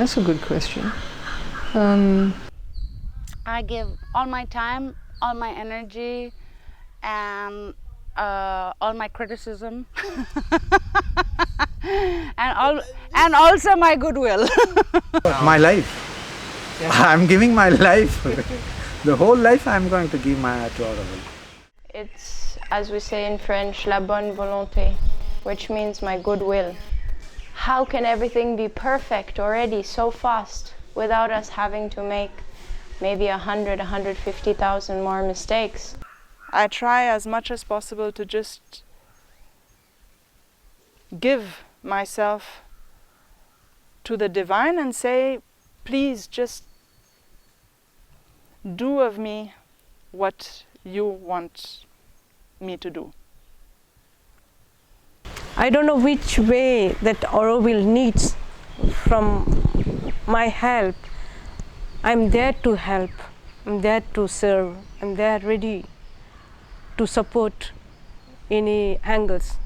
That's a good question. I give all my time, all my energy, and all my criticism, and also my goodwill. My life. I'm giving my life. The whole life I'm going to give to Auroville. It's, as we say in French, la bonne volonté, which means my goodwill. How can everything be perfect already so fast without us having to make maybe 100, 150,000 more mistakes? I try as much as possible to just give myself to the divine and say, please just do of me what you want me to do. I don't know which way that Auroville needs from my help. I'm there to help, I'm there to serve, I'm there ready to support any angles,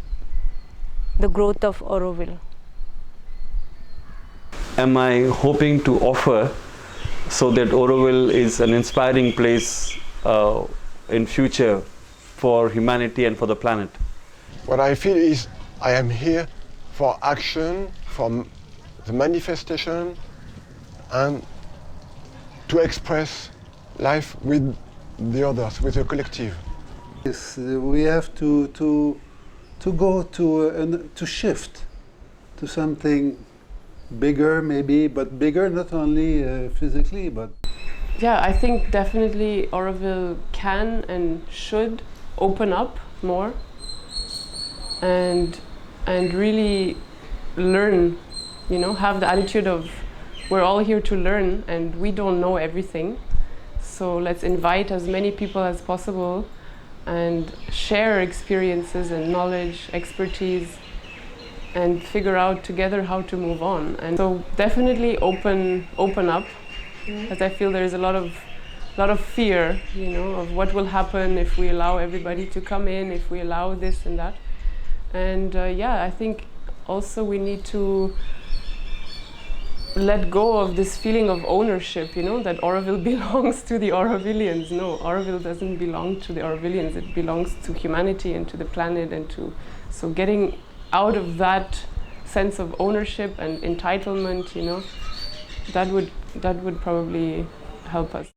the growth of Auroville. Am I hoping to offer so that Auroville is an inspiring place in future for humanity and for the planet? What I feel is I am here for action, for the manifestation, and to express life with the others, with the collective. Yes, we have to go to shift to something bigger, maybe, but bigger not only physically, but. Yeah, I think definitely Auroville can and should open up more and really learn, you know, have the attitude of we're all here to learn and we don't know everything. So let's invite as many people as possible and share experiences and knowledge, expertise, and figure out together how to move on. And so definitely open up, as I feel there's a lot of fear, you know, of what will happen if we allow everybody to come in, if we allow this and that. And yeah, I think also we need to let go of this feeling of ownership, you know, that Auroville belongs to the Aurovillians. No, Auroville doesn't belong to the Aurovillians, it belongs to humanity and to the planet and to, so getting out of that sense of ownership and entitlement, you know, that would probably help us.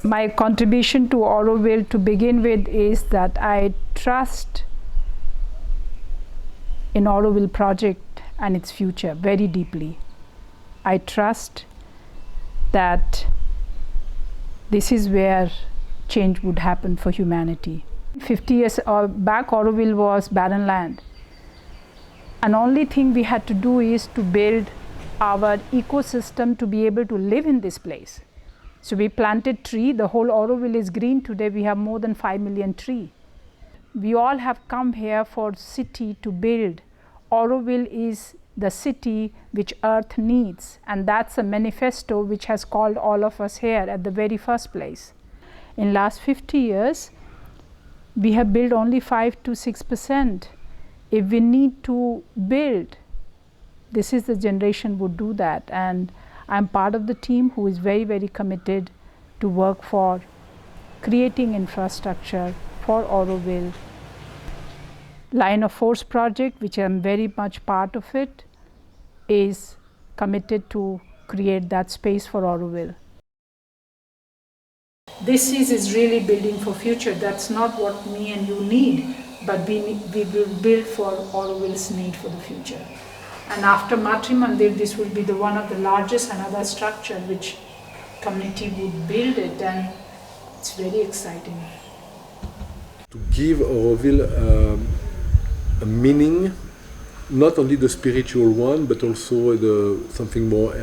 My contribution to Auroville to begin with is that I trust in Auroville project and its future very deeply. I trust that this is where change would happen for humanity. 50 years back, Auroville was barren land. And only thing we had to do is to build our ecosystem to be able to live in this place. So we planted tree, the whole Auroville is green. Today we have more than 5 million trees. We all have come here for city to build. Auroville is the city which Earth needs, and that's a manifesto which has called all of us here at the very first place. In last 50 years, we have built only 5 to 6%. If we need to build, this is the generation would do that, and I'm part of the team who is very, very committed to work for creating infrastructure for Auroville. Line of Force project, which I'm very much part of it, is committed to create that space for Auroville. This is really building for future. That's not what me and you need, but we will build for Auroville's need for the future. And after Matri Mandir, this will be one of the largest another structure which community would build it, and it's very exciting. To give Auroville a meaning, not only the spiritual one, but also something more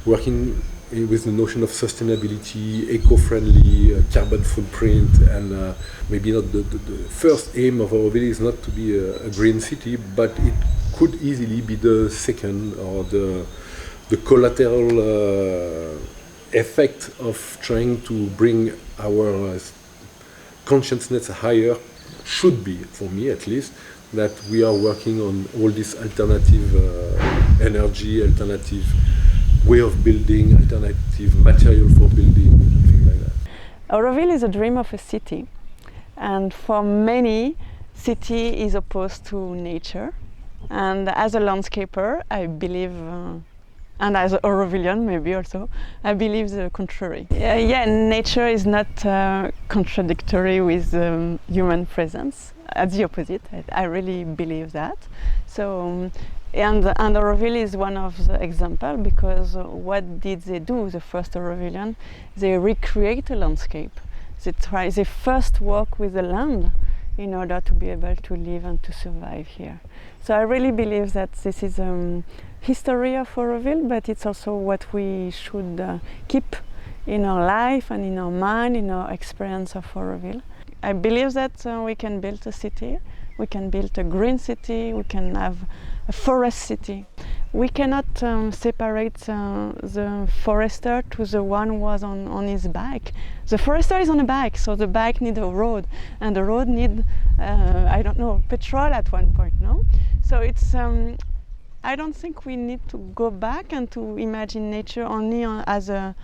working with the notion of sustainability, eco-friendly, carbon footprint, and maybe not the first aim of Auroville is not to be a green city, but it could easily be the second or the collateral effect of trying to bring our consciousness higher should be, for me at least, that we are working on all this alternative energy, alternative way of building, alternative material for building, things like that. Auroville is a dream of a city, and for many, city is opposed to nature. And as a landscaper, I believe, and as an Aurovillian maybe also, I believe the contrary. Yeah, nature is not contradictory with human presence. At the opposite, I really believe that. So, and Auroville is one of the examples, because what did they do, the first Aurovillian? They recreate a landscape. They first work with the land in order to be able to live and to survive here. So I really believe that this is history of Auroville, but it's also what we should keep in our life and in our mind, in our experience of Auroville. I believe that we can build a city, we can build a green city, we can have a forest city. We cannot separate the forester to the one who was on his bike. The forester is on a bike, so the bike needs a road, and the road needs, I don't know, petrol at one point, no? So it's, I don't think we need to go back and to imagine nature only as a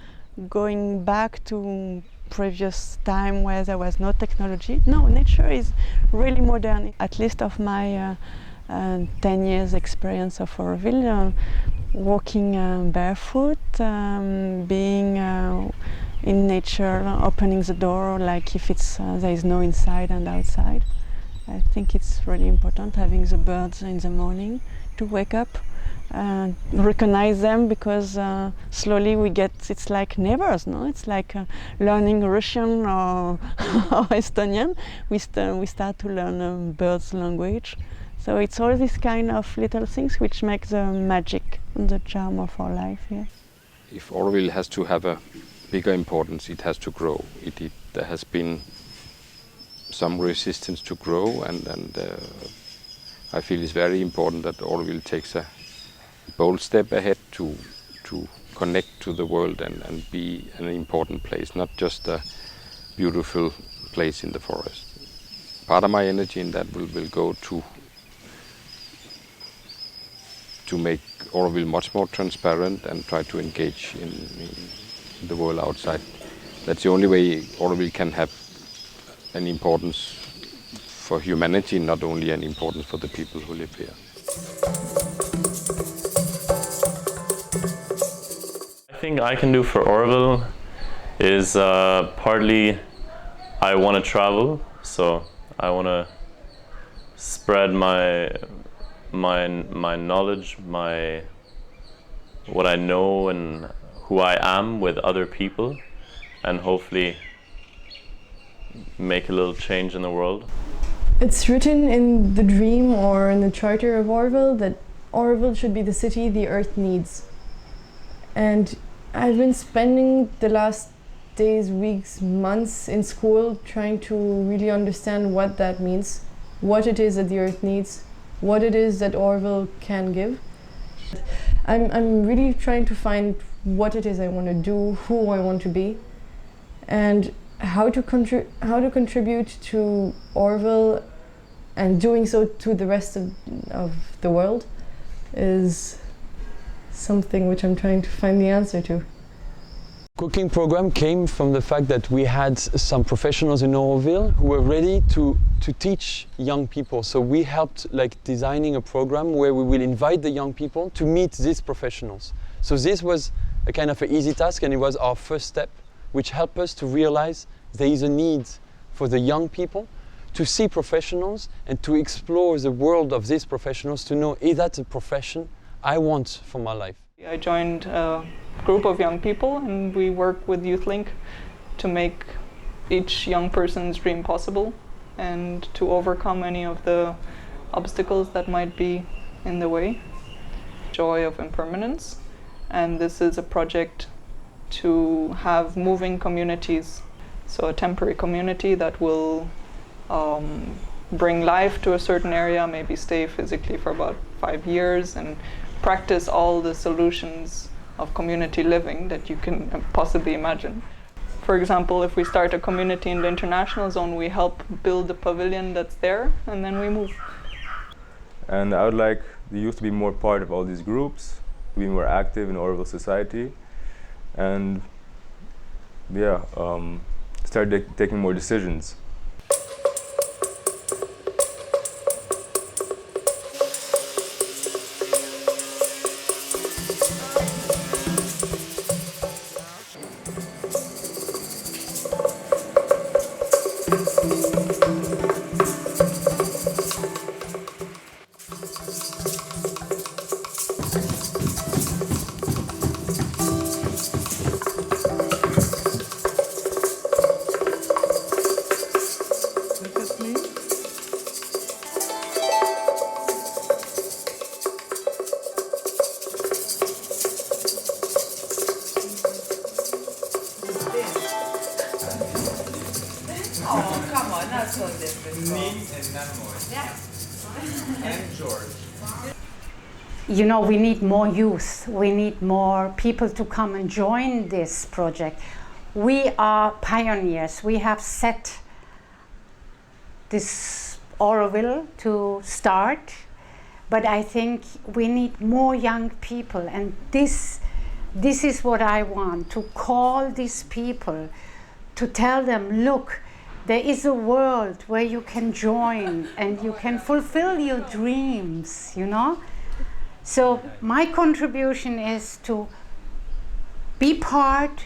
going back to previous time where there was no technology. No, nature is really modern. At least of my 10 years experience of Auroville, walking barefoot, being in nature, opening the door like if it's there is no inside and outside. I think it's really important having the birds in the morning to wake up and recognize them, because slowly we get, it's like neighbors, no? It's like learning Russian or, or Estonian. We start to learn birds' language. So it's all these kind of little things which make the magic and the charm of our life here. If Auroville has to have a bigger importance, it has to grow. There has been some resistance to grow, and I feel it's very important that Auroville takes a bold step ahead to connect to the world and be an important place, not just a beautiful place in the forest. Part of my energy in that will go to make Auroville much more transparent and try to engage in the world outside. That's the only way Auroville can have an importance for humanity, not only an importance for the people who live here. I think I can do for Auroville is partly I want to travel, so I want to spread my knowledge, what I know and who I am with other people, and hopefully make a little change in the world. It's written in the dream or in the charter of Auroville that Auroville should be the city the earth needs. And I've been spending the last days, weeks, months in school trying to really understand what that means, what it is that the earth needs, what it is that Auroville can give. I'm really trying to find what it is I want to do, who I want to be, and how to contribute to Auroville, and doing so to the rest of the world is something which I'm trying to find the answer to. Cooking program came from the fact that we had some professionals in Auroville who were ready to teach young people. So we helped like designing a program where we will invite the young people to meet these professionals. So this was a kind of an easy task, and it was our first step, which helped us to realize there is a need for the young people to see professionals and to explore the world of these professionals, to know, is that a profession I want for my life? I joined a group of young people, and we work with YouthLink to make each young person's dream possible and to overcome any of the obstacles that might be in the way. Joy of impermanence, and this is a project to have moving communities, so a temporary community that will bring life to a certain area, maybe stay physically for about 5 years and practice all the solutions of community living that you can possibly imagine. for example, if we start a community in the international zone, we help build the pavilion that's there, and then we move. And I would like the youth to be more part of all these groups, to be more active in Auroville society, and yeah, start taking more decisions. Oh, come on, not so difficult. Me and Namoy. Yeah. And George. You know, we need more youth. We need more people to come and join this project. We are pioneers. We have set this auroville to start, but I think we need more young people, and this is what I want, to call these people, to tell them, look, there is a world where you can join and you can fulfill your dreams, you know? So my contribution is to be part,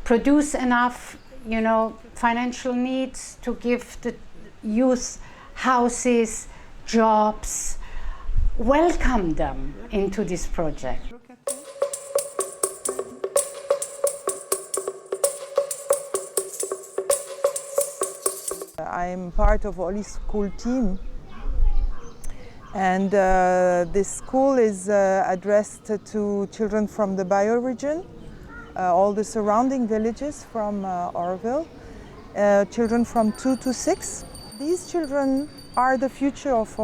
produce enough, you know, financial needs to give the youth houses, jobs, welcome them into this project. I'm part of Oli's school team, and this school is addressed to children from the bioregion, all the surrounding villages from Auroville, children from 2 to 6. These children are the future of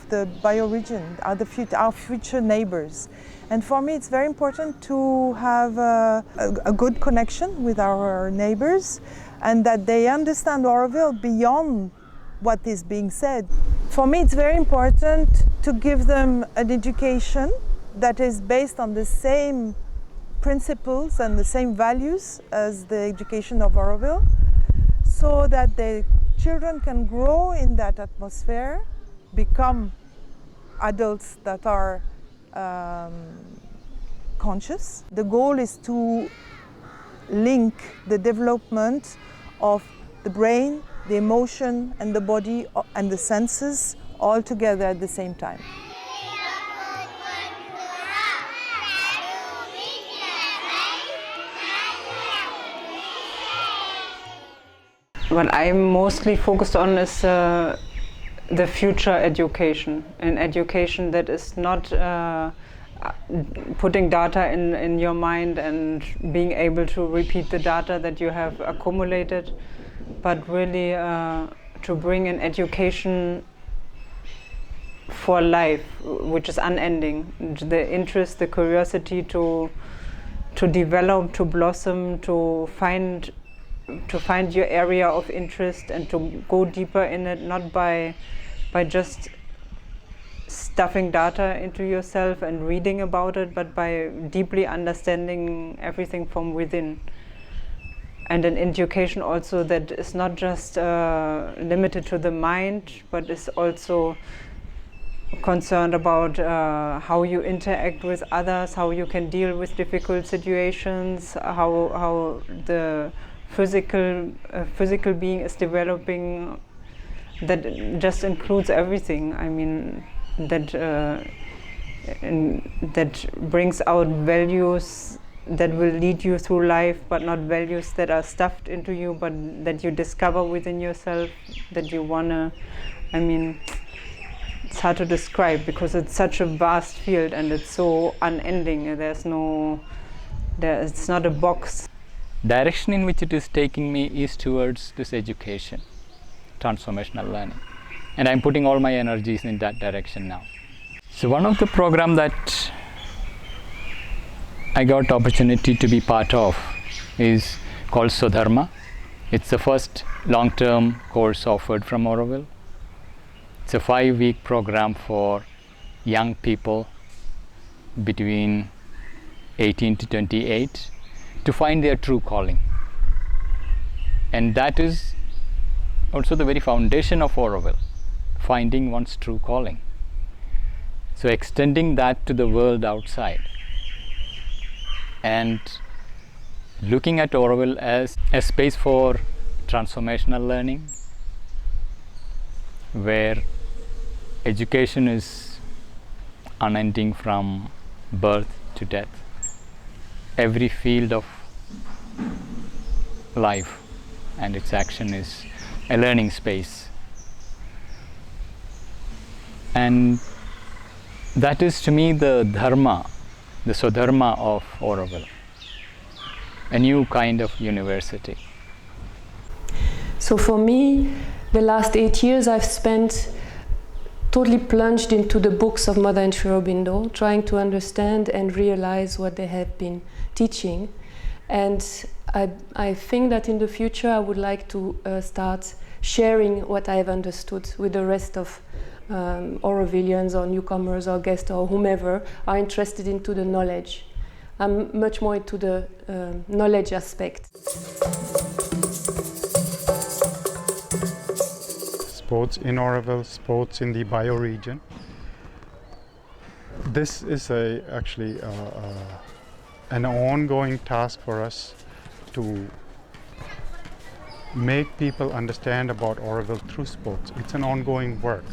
the bioregion, are our future neighbors. And for me it's very important to have a good connection with our neighbors, and that they understand Auroville beyond what is being said. For me it's very important to give them an education that is based on the same principles and the same values as the education of Auroville, so that the children can grow in that atmosphere, become adults that are conscious. The goal is to link the development of the brain, the emotion and the body and the senses all together at the same time. What I'm mostly focused on is the future education, an education that is not putting data in your mind and being able to repeat the data that you have accumulated, but really to bring an education for life, which is unending. The interest, the curiosity to develop, to blossom, to find your area of interest and to go deeper in it, not by just stuffing data into yourself and reading about it, but by deeply understanding everything from within. And an education also that is not just limited to the mind, but is also concerned about how you interact with others, how you can deal with difficult situations, how the physical being is developing. That just includes everything. I mean, that brings out values that will lead you through life, but not values that are stuffed into you, but that you discover within yourself, that you wanna, I mean, it's hard to describe because it's such a vast field and it's so unending. It's not a box. Direction in which it is taking me is towards this education, transformational learning, and I'm putting all my energies in that direction now. So one of the programs that I got opportunity to be part of is called Swadharma. It's the first long-term course offered from Auroville. It's a 5-week program for young people between 18 to 28 to find their true calling. And that is also the very foundation of Auroville, finding one's true calling. So extending that to the world outside and looking at Auroville as a space for transformational learning, where education is unending from birth to death. Every field of life and its action is a learning space. And that is to me the dharma, the Swadharma of Auroville, a new kind of university. So for me, the last 8 years I've spent totally plunged into the books of Mother and Sri Aurobindo, trying to understand and realize what they have been teaching. And I think that in the future I would like to start sharing what I have understood with the rest of Aurovillians or newcomers or guests or whomever are interested into the knowledge. I'm much more into the knowledge aspect. Sports in Auroville, sports in the bioregion. This is actually an ongoing task for us to make people understand about Auroville through sports. It's an ongoing work.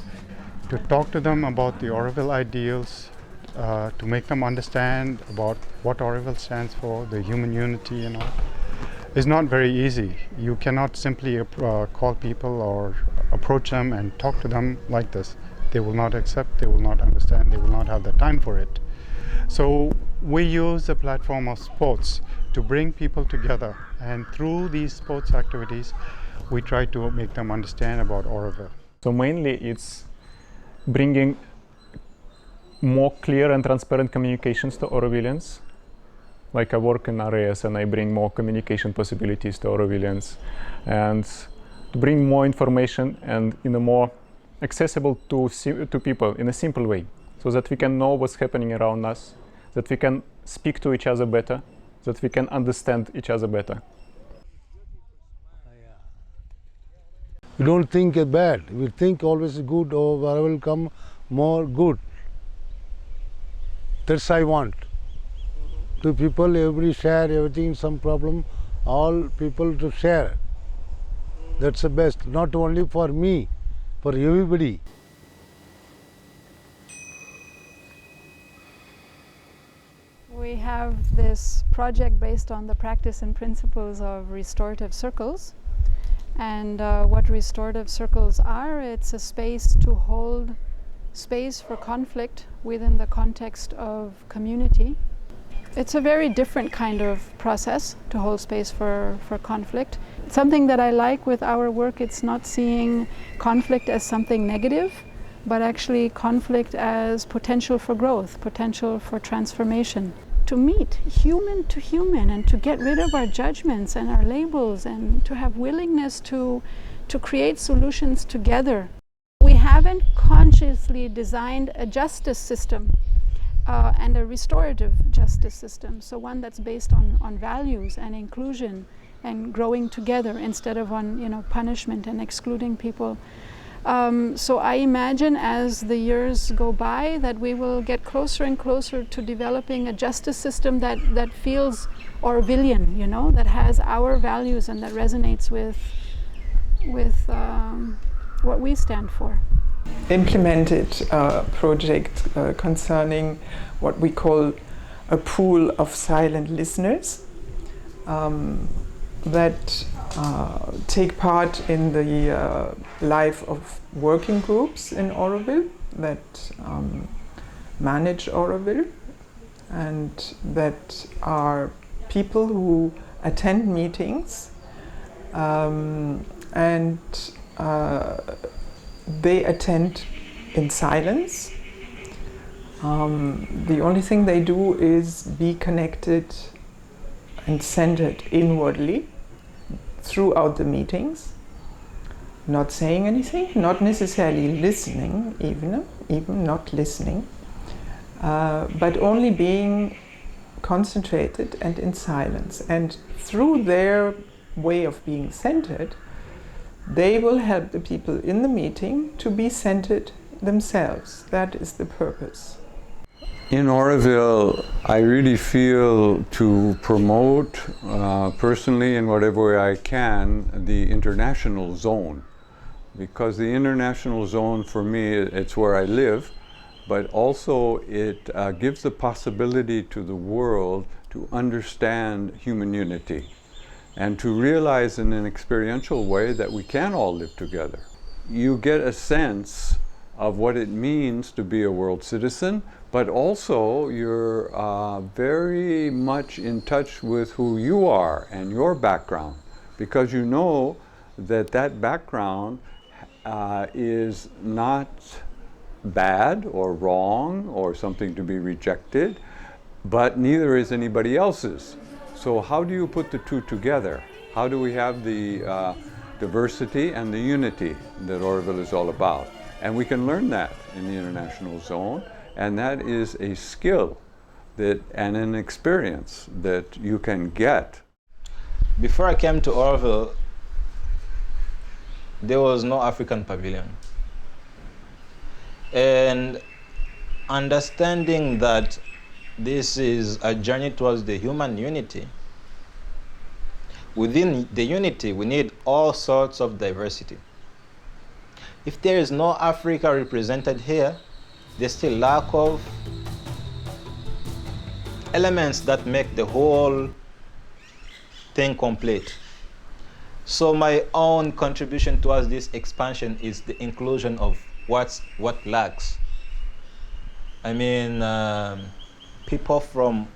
To talk to them about the Auroville ideals, to make them understand about what Auroville stands for, the human unity and all, is not very easy. You cannot simply call people or approach them and talk to them like this. They will not accept, they will not understand, they will not have the time for it. So we use the platform of sports to bring people together, and through these sports activities we try to make them understand about Auroville. So mainly it's bringing more clear and transparent communications to Aurovillians. Like I work in areas and I bring more communication possibilities to Aurovillians, and to bring more information and in a more accessible to people in a simple way, so that we can know what's happening around us, that we can speak to each other better, that we can understand each other better. We don't think bad, we think always good, or where will come more good. That's I want. To people, everybody share everything, some problem, all people to share. That's the best, not only for me, for everybody. We have this project based on the practice and principles of restorative circles. And what restorative circles are, it's a space to hold space for conflict within the context of community. It's a very different kind of process to hold space for conflict. Something that I like with our work, it's not seeing conflict as something negative, but actually conflict as potential for growth, potential for transformation. To meet human to human and to get rid of our judgments and our labels and to have willingness to create solutions together. We haven't consciously designed a justice system and a restorative justice system, so one that's based on values and inclusion and growing together instead of on punishment and excluding people. So I imagine as the years go by that we will get closer and closer to developing a justice system that feels Aurovillian, that has our values and that resonates with what we stand for. Implemented a project concerning what we call a pool of silent listeners that take part in the life of working groups in Auroville, that manage Auroville, and that are people who attend meetings and they attend in silence. The only thing they do is be connected and centered inwardly throughout the meetings, not saying anything, not necessarily listening, even not listening, but only being concentrated and in silence. And through their way of being centered, they will help the people in the meeting to be centered themselves. That is the purpose. In Auroville, I really feel to promote personally in whatever way I can the international zone, because the international zone for me, it's where I live, but also it gives the possibility to the world to understand human unity and to realize in an experiential way that we can all live together. You get a sense of what it means to be a world citizen, but also you're very much in touch with who you are and your background, because you know that that background is not bad or wrong or something to be rejected, but neither is anybody else's. So how do you put the two together? How do we have the diversity and the unity that Auroville is all about? And we can learn that in the international zone, and that is a skill that, and an experience that you can get. Before I came to Auroville, there was no African pavilion. And understanding that this is a journey towards the human unity, within the unity we need all sorts of diversity. If there is no Africa represented here, there's still lack of elements that make the whole thing complete. So my own contribution towards this expansion is the inclusion of what lacks. I mean, people from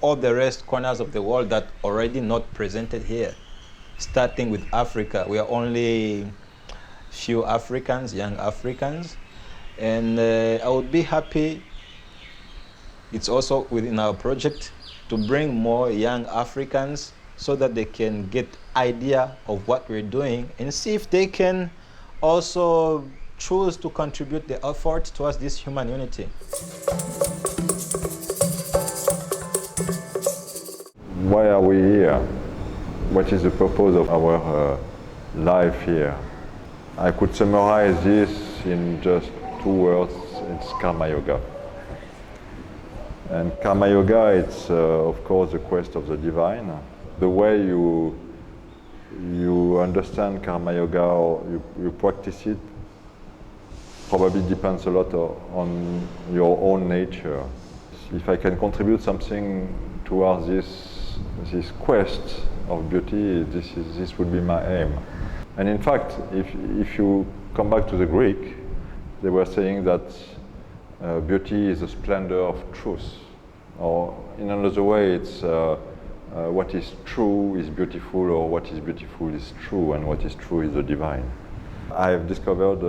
all the rest corners of the world that already not presented here, starting with Africa. We are only few Africans, young Africans, and I would be happy, it's also within our project, to bring more young Africans so that they can get idea of what we're doing and see if they can also choose to contribute the effort towards this human unity. Why are we here? What is the purpose of our life here? I could summarize this in just 2 words. It's Karma Yoga. And Karma Yoga, it's of course the quest of the divine. The way you understand Karma Yoga or you practice it probably depends a lot on your own nature. If I can contribute something towards this quest of beauty, this would be my aim. And in fact, if you come back to the Greek, they were saying that beauty is the splendor of truth. Or in another way, it's what is true is beautiful, or what is beautiful is true, and what is true is the divine. I have discovered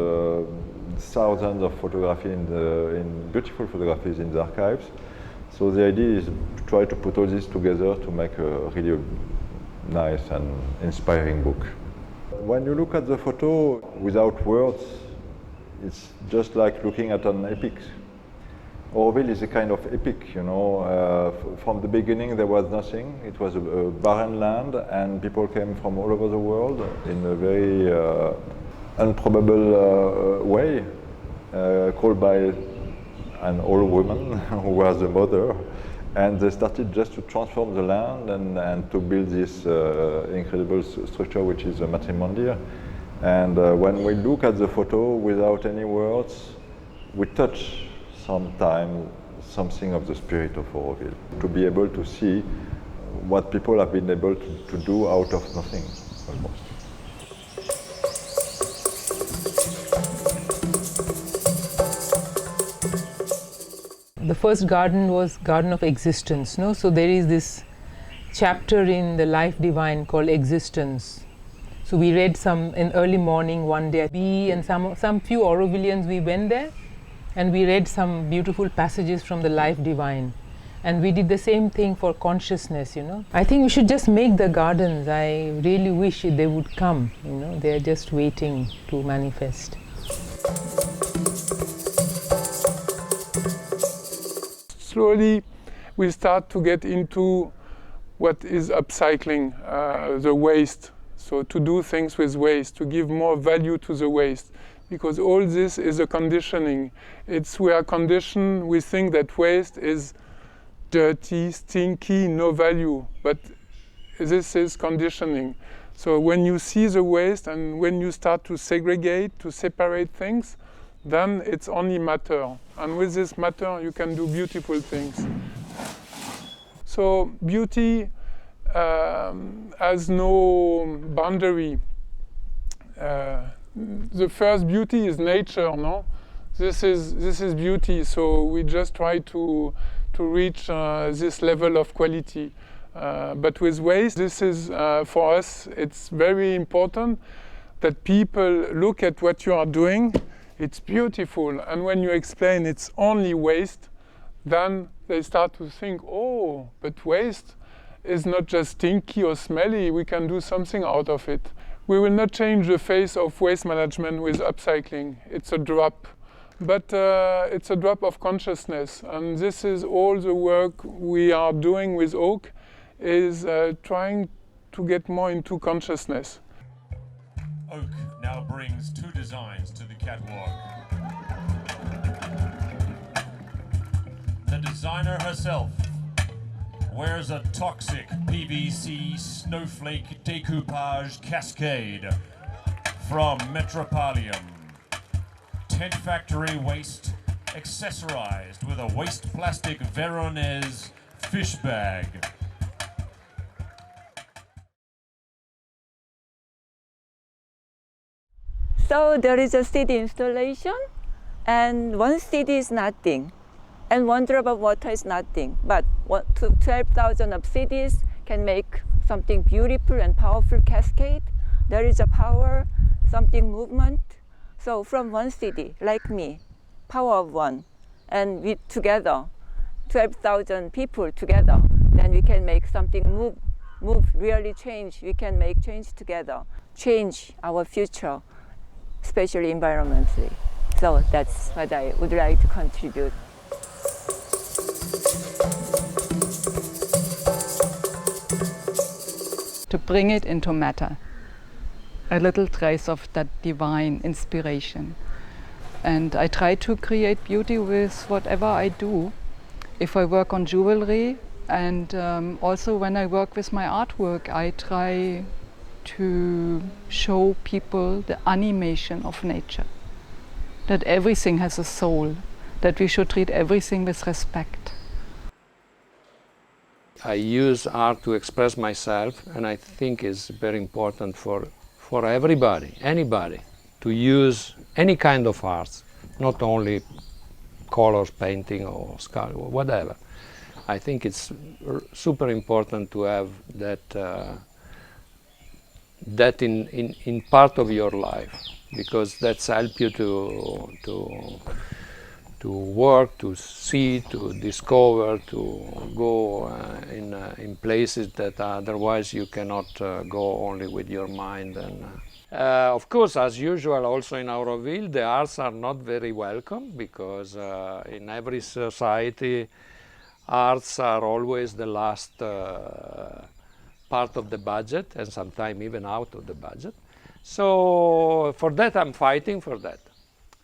thousands of photography in beautiful photographies in the archives. So the idea is to try to put all this together to make a really nice and inspiring book. When you look at the photo without words, it's just like looking at an epic. Auroville is a kind of epic, you know. From the beginning there was nothing. It was a barren land, and people came from all over the world in a very improbable way, called by an old woman who was the mother, and they started just to transform the land and to build this incredible structure which is a matrimondier. And when we look at the photo without any words, we touch sometimes something of the spirit of Auroville. To be able to see what people have been able to do out of nothing, almost. The first garden was Garden of Existence, no? So there is this chapter in the Life Divine called Existence. So we read some in early morning one day, and some few Aurovillians, we went there and we read some beautiful passages from the Life Divine. And we did the same thing for consciousness, you know. I think we should just make the gardens. I really wish they would come, you know. They're just waiting to manifest. Slowly we start to get into what is upcycling the waste. So to do things with waste, to give more value to the waste. Because all this is a conditioning. We are conditioned, we think that waste is dirty, stinky, no value. But this is conditioning. So when you see the waste and when you start to segregate, to separate things, then it's only matter. And with this matter, you can do beautiful things. So beauty has no boundary. The first beauty is nature, no? This is beauty. So we just try to reach this level of quality. But with waste, this is for us. It's very important that people look at what you are doing. It's beautiful, and when you explain it's only waste, then they start to think, oh, but waste is not just stinky or smelly, we can do something out of it. We will not change the face of waste management with upcycling. It's a drop, but it's a drop of consciousness, and this is all the work we are doing with Oak, is trying to get more into consciousness. Oak now brings 2 designs to the catwalk. The designer herself wears a toxic PVC snowflake decoupage cascade from Metropolium. Tent factory waste accessorized with a waste plastic Veronese fish bag. So there is a city installation, and 1 city is nothing, and 1 drop of water is nothing. But 12,000 of cities can make something beautiful and powerful cascade. There is a power, something movement. So from 1 city, like me, power of 1, and we together, 12,000 people together, then we can make something move, really change. We can make change together, change our future, especially environmentally. So that's what I would like to contribute. To bring it into matter, a little trace of that divine inspiration. And I try to create beauty with whatever I do. If I work on jewelry, and also when I work with my artwork, I try to show people the animation of nature, that everything has a soul, that we should treat everything with respect. I use art to express myself, and I think it's very important for everybody, anybody, to use any kind of arts, not only colors, painting or sculpture, whatever. I think it's super important to have that in part of your life, because that's help you to work, to see, to discover, to go in places that otherwise you cannot go only with your mind. And of course, as usual, also in Auroville, the arts are not very welcome, because in every society, arts are always the last part of the budget, and sometimes even out of the budget. So for that, I'm fighting for that.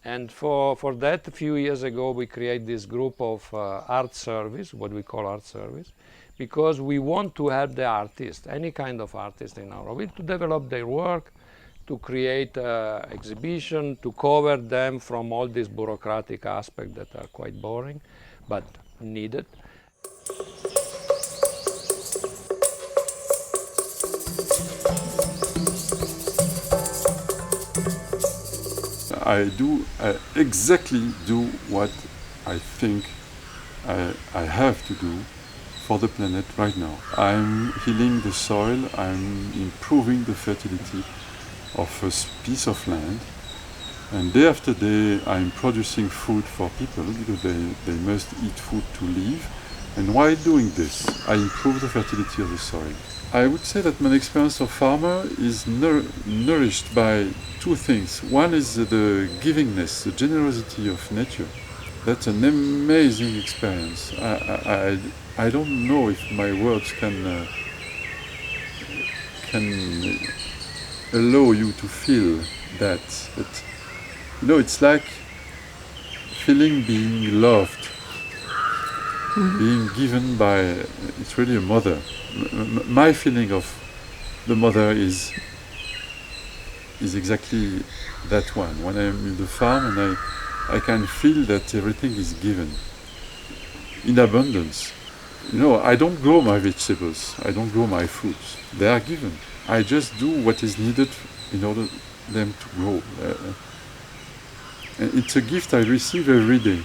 And for that, a few years ago, we created this group of art service, what we call art service, because we want to help the artists, any kind of artist in Auroville, to develop their work, to create exhibition, to cover them from all these bureaucratic aspects that are quite boring, but needed. I exactly do what I think I have to do for the planet right now. I'm healing the soil, I'm improving the fertility of a piece of land, and day after day I'm producing food for people, because they must eat food to live, And while doing this, I improve the fertility of the soil. I would say that my experience of farmer is nourished by two things. One is the givingness, the generosity of nature. That's an amazing experience. I don't know if my words can allow you to feel that. But, you know, it's like feeling being loved, being given by, it's really a mother. My feeling of the mother is exactly that one. When I'm in the farm and I can feel that everything is given in abundance. You know, I don't grow my vegetables, I don't grow my fruits. They are given. I just do what is needed in order them to grow. And it's a gift I receive every day.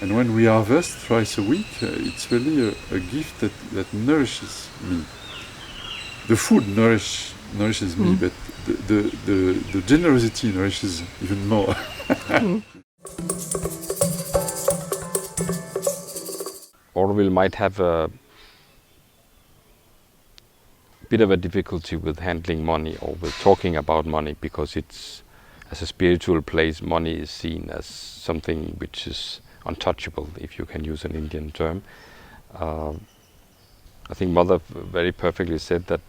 And when we harvest twice a week, it's really a gift that nourishes me. The food nourishes me, but the generosity nourishes even more. Auroville might have a bit of a difficulty with handling money or with talking about money, because it's, as a spiritual place, money is seen as something which is untouchable, if you can use an Indian term. I think Mother very perfectly said that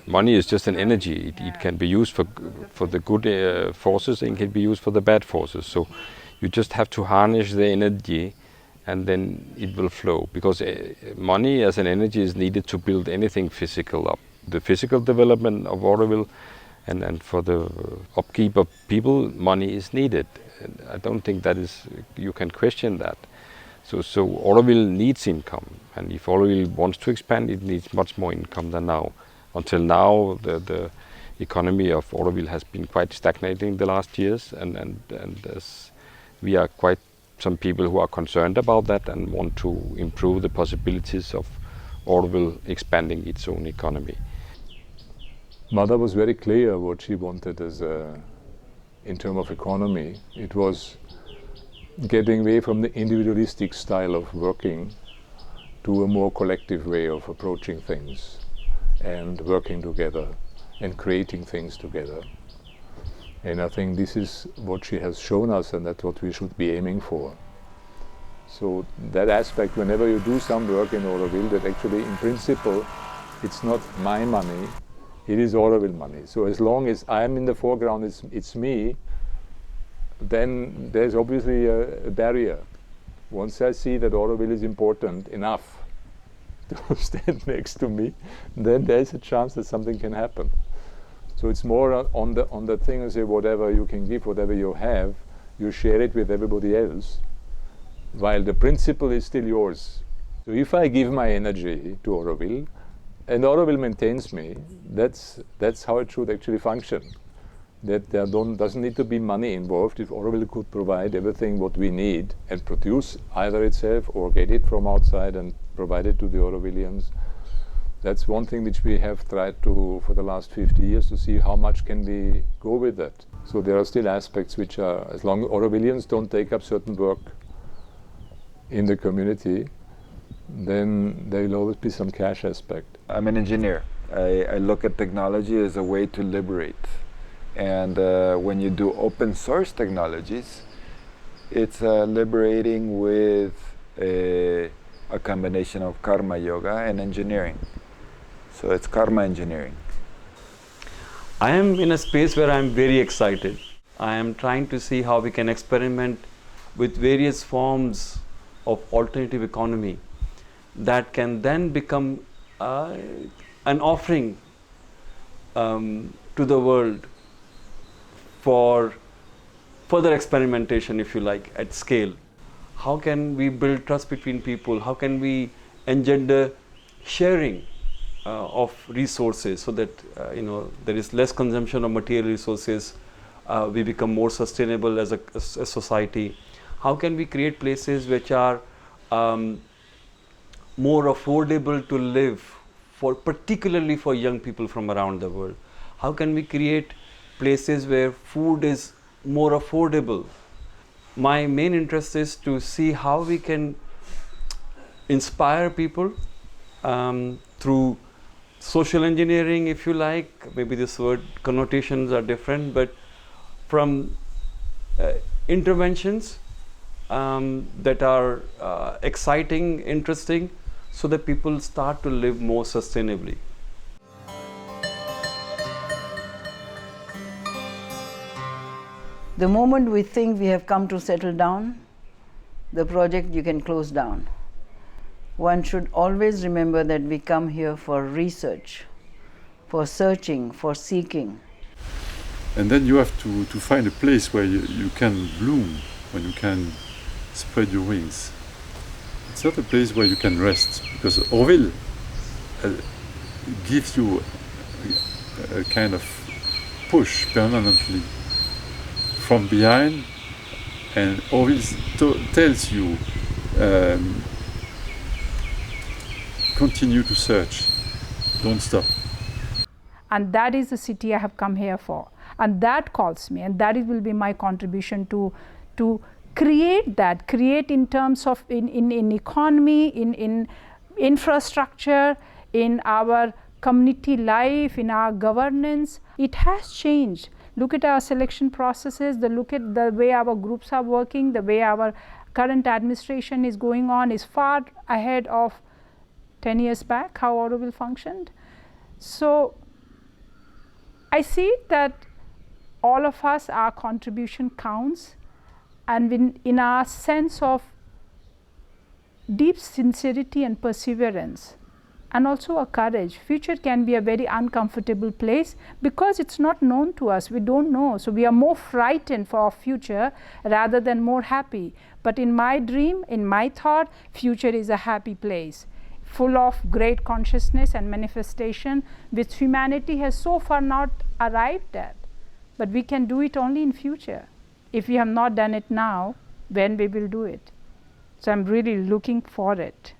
money is just an energy. It can be used for the good forces, and can be used for the bad forces. So you just have to harness the energy, and then it will flow. Because money as an energy is needed to build anything physical up. The physical development of Auroville, and for the upkeep of people, money is needed. And I don't think you can question that. So Auroville needs income, and if Auroville wants to expand, it needs much more income than now. Until now, the economy of Auroville has been quite stagnating the last years, and as we are quite some people who are concerned about that and want to improve the possibilities of Auroville expanding its own economy. Mother was very clear what she wanted in terms of economy. It was getting away from the individualistic style of working to a more collective way of approaching things and working together and creating things together. And I think this is what she has shown us, and that's what we should be aiming for. So that aspect, whenever you do some work in Auroville, that actually in principle it's not my money, it is Auroville money. So as long as I'm in the foreground, it's me, then there's obviously a barrier. Once I see that Auroville is important enough to stand next to me, then there's a chance that something can happen. So it's more on the thing and say, whatever you can give, whatever you have, you share it with everybody else, while the principle is still yours. So if I give my energy to Auroville, and Auroville maintains me, that's how it should actually function. That there doesn't need to be money involved. If Auroville could provide everything what we need and produce either itself or get it from outside and provide it to the Aurovillians, that's one thing which we have tried to, for the last 50 years, to see how much can we go with that. So there are still aspects which are, as long as Aurovillians don't take up certain work in the community, then there will always be some cash aspect. I'm an engineer. I look at technology as a way to liberate. And when you do open source technologies, it's liberating with a combination of karma yoga and engineering. So it's karma engineering. I am in a space where I am very excited. I am trying to see how we can experiment with various forms of alternative economy that can then become an offering to the world for further experimentation, if you like, at scale. How can we build trust between people? How can we engender sharing of resources so that there is less consumption of material resources, we become more sustainable as a society? How can we create places which are more affordable to live for, particularly for young people from around the world? How can we create places where food is more affordable? My main interest is to see how we can inspire people through social engineering, if you like. Maybe this word connotations are different, but from interventions that are exciting, interesting, so that people start to live more sustainably. The moment we think we have come to settle down, the project you can close down. One should always remember that we come here for research, for searching, for seeking. And then you have to find a place where you can bloom, where you can spread your wings. It's not a place where you can rest, because auroville gives you a kind of push permanently from behind, and auroville tells you continue to search, don't stop. And that is the city I have come here for, and that calls me, and that will be my contribution to create that, create in terms of in economy, in infrastructure, in our community life, in our governance. It has changed. Look at our selection processes, look at the way our groups are working, the way our current administration is going on is far ahead of 10 years back, how auroville functioned. So I see that all of us, our contribution counts, and in our sense of deep sincerity and perseverance, and also a courage. Future can be a very uncomfortable place because it's not known to us, we don't know. So we are more frightened for our future rather than more happy. But in my dream, in my thought, future is a happy place, full of great consciousness and manifestation, which humanity has so far not arrived at. But we can do it only in future. If we have not done it now, when we will do it? So I'm really looking for it.